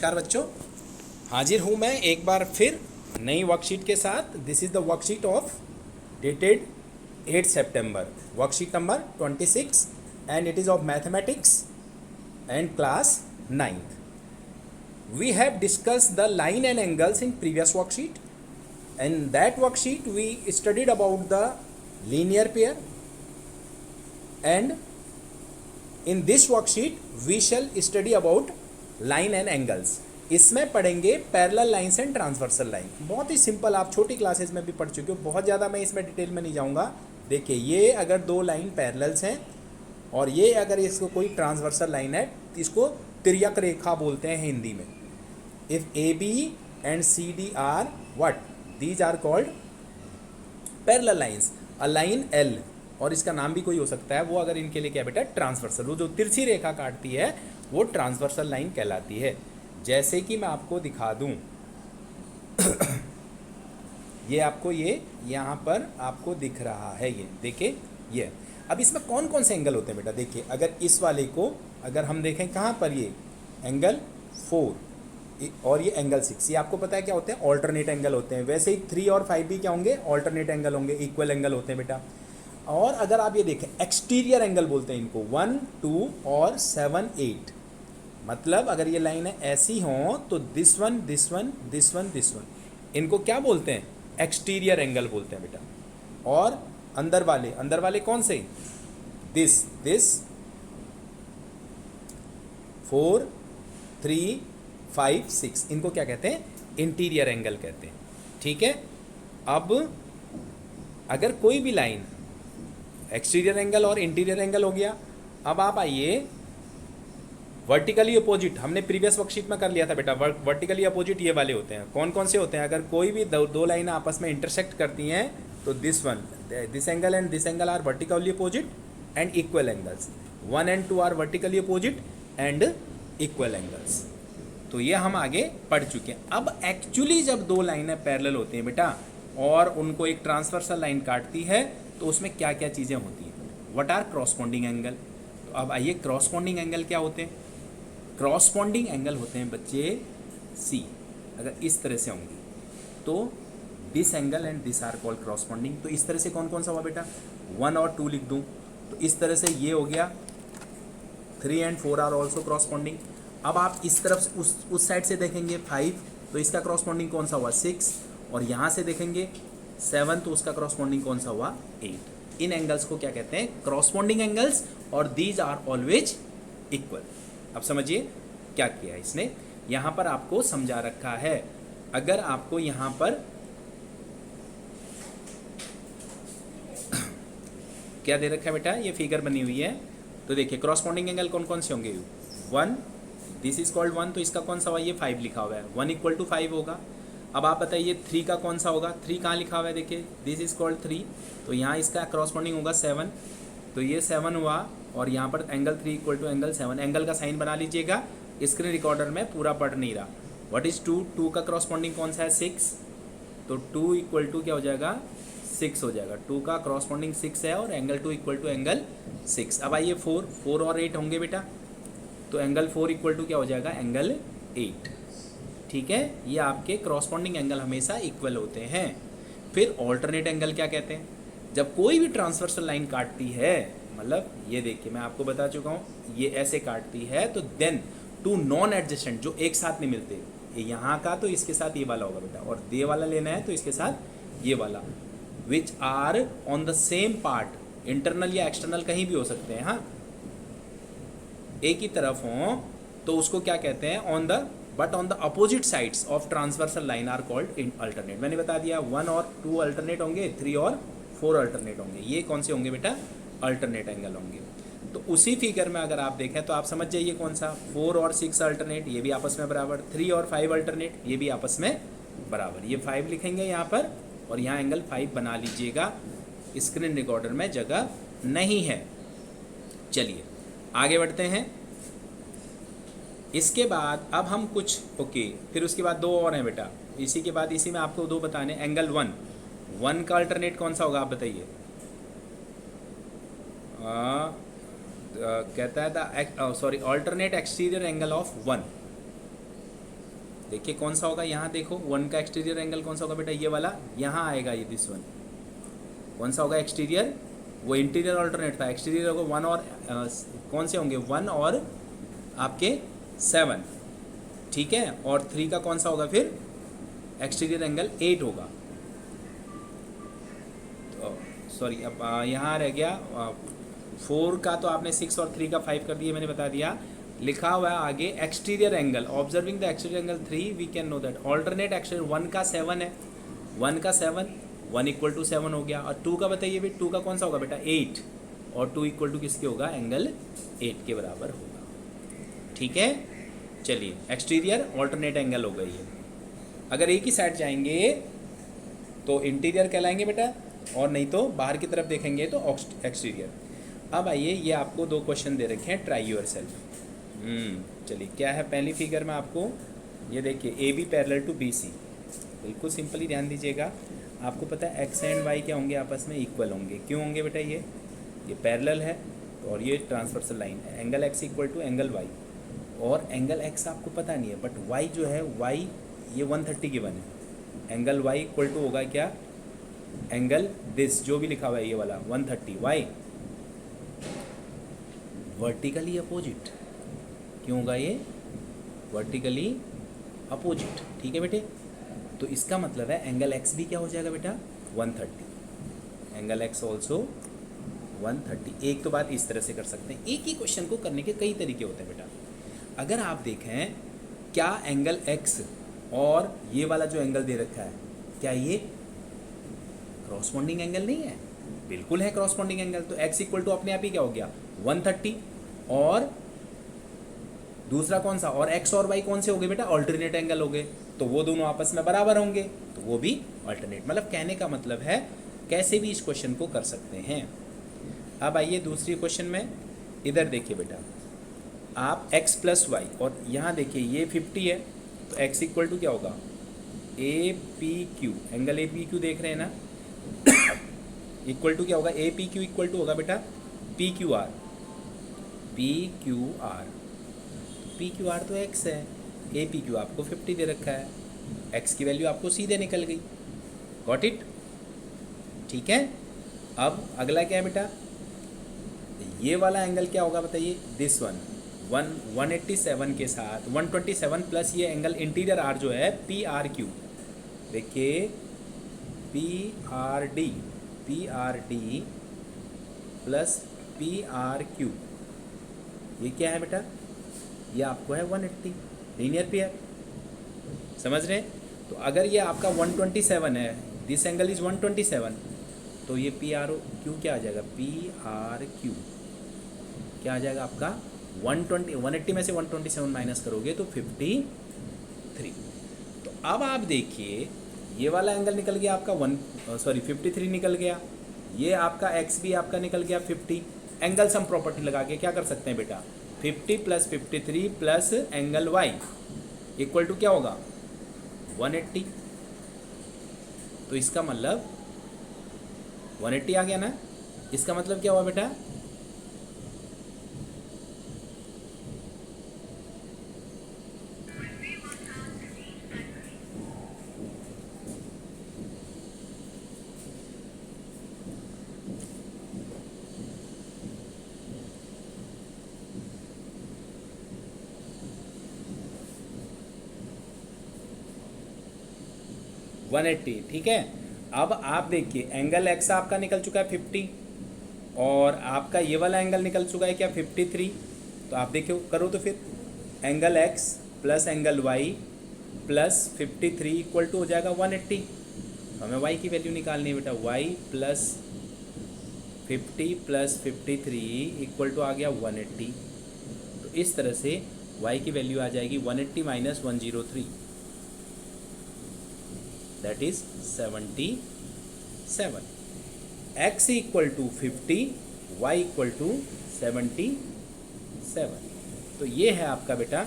नमस्कार बच्चों, हाजिर हूँ मैं एक बार फिर नई वर्कशीट के साथ। This is the worksheet of dated 8 September, worksheet number 26 and it is of mathematics and class 9th. We have discussed the line and angles in previous worksheet. In that worksheet we studied about the linear pair, and in this worksheet we shall study about line and angles. इसमें पढ़ेंगे parallel lines and transversal line. बहुत ही simple, आप छोटी classes में भी पढ़ चुके हो, बहुत ज़्यादा मैं इसमें डिटेल में नहीं जाऊँगा। देखिए, ये अगर दो लाइन पैरेलल्स हैं और ये अगर इसको कोई ट्रांसवर्सल लाइन है, इसको तिर्यक रेखा बोलते हैं हिंदी में। If A B and C D are what, these are called parallel lines. A line L, और इसका नाम भी कोई हो सकता है, वो अगर इनके लिए क्या बेटा, ट्रांसवर्सल, वो जो तिरछी रेखा काटती है वो ट्रांसवर्सल लाइन कहलाती है। जैसे कि मैं आपको दिखा दूं, ये आपको ये यहाँ पर आपको दिख रहा है, ये देखिए ये। अब इसमें कौन कौन से एंगल होते हैं बेटा, देखिए अगर इस वाले को अगर हम देखें कहाँ पर, ये एंगल 4 और ये एंगल 6, ये आपको पता है क्या होते हैं, ऑल्टरनेट एंगल होते हैं। वैसे ही 3 और 5 भी क्या होंगे, ऑल्टरनेट एंगल होंगे, इक्वल एंगल होते हैं बेटा। और अगर आप ये देखें, एक्सटीरियर एंगल बोलते हैं इनको, 1, 2 और 7, 8। मतलब अगर ये लाइन ऐसी हो तो this one, this one, this one, this one, इनको क्या बोलते हैं, एक्सटीरियर एंगल बोलते हैं बेटा। और अंदर वाले कौन से, दिस 4, 3, 5, 6, इनको क्या कहते हैं, इंटीरियर एंगल कहते हैं। ठीक है। अब अगर कोई भी लाइन, एक्सटीरियर एंगल और इंटीरियर एंगल हो गया। अब आप आइए वर्टिकली अपोजिट, हमने प्रीवियस वर्कशीट में कर लिया था बेटा। वर्टिकली अपोजिट ये वाले होते हैं। कौन कौन से होते हैं, अगर कोई भी दो लाइन आपस में इंटरसेक्ट करती हैं तो this angle and this angle are vertically opposite and equal angles. 1 and 2 are vertically opposite and equal angles. तो ये हम आगे पढ़ चुके हैं। अब एक्चुअली जब दो लाइनें पैरेलल होती हैं बेटा और उनको एक ट्रांसवर्सल लाइन काटती है तो उसमें क्या क्या चीज़ें होती हैं, व्हाट आर क्रॉसपॉन्डिंग एंगल। तो अब आइए, क्रॉसपॉन्डिंग एंगल क्या होते हैं। क्रॉसपॉन्डिंग एंगल होते हैं बच्चे सी, अगर इस तरह से होंगी तो this angle and this are called corresponding. तो इस तरह से कौन कौन सा हुआ बेटा, 1 और 2 लिख दूं तो इस तरह से ये हो गया। 3 and 4 आर ऑल्सो क्रॉसपॉन्डिंग। अब आप इस तरफ से उस साइड से देखेंगे 5, तो इसका क्रॉसपॉन्डिंग कौन सा हुआ, 6। और यहाँ से देखेंगे 7, तो उसका क्रॉसपॉन्डिंग कौन सा हुआ, 8। इन एंगल्स को क्या कहते हैं, क्रॉसपॉन्डिंग एंगल्स, और दीज आर ऑलवेज इक्वल। अब समझिए क्या किया इसने, यहाँ पर आपको समझा रखा है। अगर आपको यहाँ पर क्या दे रखा है बेटा, ये फिगर बनी हुई है, तो देखिए क्रॉसपॉन्डिंग एंगल कौन कौन से होंगे। 1, दिस इज कॉल्ड 1, तो इसका कौन सा हुआ, ये 5 लिखा हुआ है, 1 = 5 होगा। अब आप बताइए 3 का कौन सा होगा, 3 कहाँ लिखा हुआ है, देखिए दिस इज कॉल्ड 3, तो यहाँ इसका क्रॉसपॉन्डिंग होगा 7, तो ये 7 हुआ। और यहाँ पर एंगल 3 = एंगल 7, एंगल का साइन बना लीजिएगा, स्क्रीन रिकॉर्डर में पूरा पढ़ नहीं रहा। व्हाट इज 2 का क्रॉसपॉन्डिंग कौन सा है, 6, तो 2 = क्या हो जाएगा, 6 हो जाएगा। 2 का क्रॉसपॉन्डिंग 6 है और एंगल 2 = एंगल 6। अब आइए 4 और 8 होंगे बेटा, तो एंगल 4 = क्या हो जाएगा, एंगल 8। ठीक है, ये आपके क्रॉसपॉन्डिंग एंगल हमेशा इक्वल होते हैं। फिर ऑल्टरनेट एंगल क्या कहते हैं, जब कोई भी ट्रांसवर्सल लाइन काटती है, मतलब ये देखिए मैं आपको बता चुका हूँ, ये ऐसे काटती है, तो देन टू नॉन एडजेसेंट, जो एक साथ नहीं मिलते, ये यहाँ का तो इसके साथ ये वाला होगा बेटा, और ये वाला लेना है तो इसके साथ ये वाला, which are on the same part, internal या एक्सटर्नल कहीं भी हो सकते हैं, हाँ, एक ही तरफ हो तो उसको क्या कहते हैं, on the, but on the opposite sides of transversal line are called in alternate. मैंने बता दिया 1 और 2 अल्टरनेट होंगे, 3 और 4 अल्टरनेट होंगे। ये कौन से होंगे बेटा, अल्टरनेट एंगल होंगे। तो उसी फिगर में अगर आप देखें तो आप समझ जाइए कौन सा, 4 और 6 अल्टरनेट, ये भी आपस में बराबर, 3 और 5 अल्टरनेट, ये भी आपस में बराबर। ये 5 लिखेंगे यहाँ पर और यहाँ एंगल 5 बना लीजिएगा, स्क्रीन रिकॉर्डर में जगह नहीं है। चलिए आगे बढ़ते हैं। इसके बाद अब हम कुछ फिर उसके बाद 2 और हैं बेटा, इसी के बाद इसी में आपको 2 बताने। एंगल 1 का अल्टरनेट कौन सा होगा, आप बताइए। कहता है ऑल्टरनेट एक्सटीरियर एंगल ऑफ 1, देखिए कौन सा होगा, यहाँ देखो 1 का एक्सटीरियर एंगल कौन सा होगा बेटा, ये वाला यहाँ आएगा, ये दिस वन कौन सा होगा एक्सटीरियर, वो इंटीरियर ऑल्टरनेट था, एक्सटीरियर होगा 1 और कौन से होंगे 1 और आपके 7, ठीक है, और 3 का कौन सा होगा फिर एक्सटीरियर एंगल 8 होगा। तो सॉरी अब यहाँ रह गया 4 का, तो आपने 6 और 3 का 5 कर दिया, मैंने बता दिया। लिखा हुआ है आगे exterior angle, observing the exterior angle 3 we can know that alternate exterior 1 का 7 है, 1 का 7 1 इक्वल टू 7 हो गया, और 2 का बताइए भी 2 का कौन सा होगा बेटा 8, और 2 इक्वल टू किसके होगा एंगल 8 के बराबर होगा, ठीक है। चलिए एक्सटीरियर ऑल्टरनेट एंगल हो गई है। अगर एक ही साइड जाएंगे तो इंटीरियर कहलाएंगे बेटा, और नहीं तो बाहर की तरफ देखेंगे तो एक्सटीरियर। अब आइए, ये आपको 2 क्वेश्चन दे रखे हैं, ट्राई योर सेल्फ। चलिए क्या है पहली फिगर में आपको, ये देखिए A B parallel to B C, बिल्कुल सिंपली ध्यान दीजिएगा। आपको पता है एक्स एंड वाई क्या होंगे, आपस में इक्वल होंगे। क्यों होंगे बेटा, ये पैरेलल है और ये ट्रांसवर्सल लाइन है, angle X equal to angle Y, और एंगल एक्स आपको पता नहीं है, बट वाई जो है वाई ये 130 गिवन है, एंगल वाई इक्वल टू होगा क्या एंगल दिस जो भी लिखा हुआ है ये वाला 130, वाई वर्टिकली अपोजिट, क्यों होगा ये वर्टिकली अपोजिट, ठीक है बेटे। तो इसका मतलब है एंगल एक्स भी क्या हो जाएगा बेटा 130, एंगल एक्स ऑल्सो 130। एक तो बात इस तरह से कर सकते हैं, एक ही क्वेश्चन को करने के कई तरीके होते हैं बेटा। अगर आप देखें क्या एंगल एक्स और ये वाला जो एंगल दे रखा है, क्या ये क्रॉसपॉन्डिंग एंगल नहीं है, बिल्कुल है क्रॉसपॉन्डिंग एंगल। तो एक्स इक्वल टू अपने आप ही क्या हो गया 130, और दूसरा कौन सा, और एक्स और वाई कौन से हो गए बेटा अल्टरनेट एंगल हो गए, तो वो दोनों आपस में बराबर होंगे, तो वो भी अल्टरनेट। मतलब कहने का मतलब है कैसे भी इस क्वेश्चन को कर सकते हैं। अब आइए दूसरी क्वेश्चन में, इधर देखिए बेटा, आप x प्लस वाई, और यहाँ देखिए ये 50 है, तो x इक्वल टू क्या होगा A P Q, angle A P Q देख रहे हैं ना, इक्वल टू क्या होगा A P Q equal to होगा बेटा P Q R, P Q R, P Q R तो x है, ए पी क्यू आपको 50 दे रखा है, x की वैल्यू आपको सीधे निकल गई, गॉट इट, ठीक है। अब अगला क्या है बेटा, ये वाला एंगल क्या होगा बताइए, दिस वन 187 के साथ 127 प्लस ये एंगल इंटीरियर आर जो है पी आर क्यू, देखिए P R D plus P R Q, ये क्या है बेटा, ये आपको है 180, लीनियर पेयर, समझ रहे हैं। तो अगर ये आपका 127 है, दिस एंगल इज 127, तो ये पी आर क्यू क्या आ जाएगा, पी आर क्यू क्या आ जाएगा आपका 180 में से 127 माइनस करोगे तो 53। तो अब आप देखिए ये वाला एंगल निकल गया आपका 53 निकल गया, ये आपका x भी आपका निकल गया 50। एंगल सम प्रॉपर्टी लगा के क्या कर सकते हैं बेटा, 50 plus 53 plus angle y equal to क्या होगा 180। तो इसका मतलब 180 आ गया ना, इसका मतलब क्या हुआ बेटा, वन 180, ठीक है। अब आप देखिए एंगल x आपका निकल चुका है 50, और आपका ये वाला एंगल निकल चुका है क्या 53। तो आप देखो करो तो फिर angle x plus angle y plus 53 equal to हो जाएगा 180। हमें y की वैल्यू निकालनी है बेटा, y plus 50 plus 53 equal to आ गया 180। तो इस तरह से y की वैल्यू आ जाएगी 180 minus 103, that is 77। x equal to 50, y equal to 77। तो ये है आपका बेटा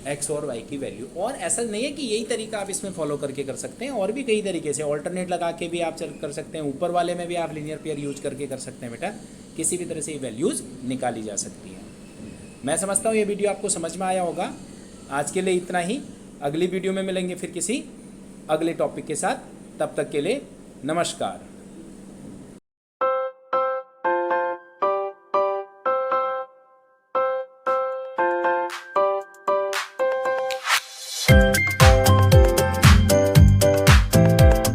x और y की वैल्यू। और ऐसा नहीं है कि यही तरीका आप इसमें फॉलो करके कर सकते हैं, और भी कई तरीके से ऑल्टरनेट लगा के भी आप कर सकते हैं, ऊपर वाले में भी आप लीनियर पेयर यूज करके कर सकते हैं बेटा, किसी भी तरह से ये वैल्यूज़ निकाली जा सकती हैं। मैं समझता हूँ ये वीडियो आपको समझ में आया होगा। आज के लिए इतना ही। अगली वीडियो में मिलेंगे फिर किसी अगले टॉपिक के साथ। तब तक के लिए नमस्कार।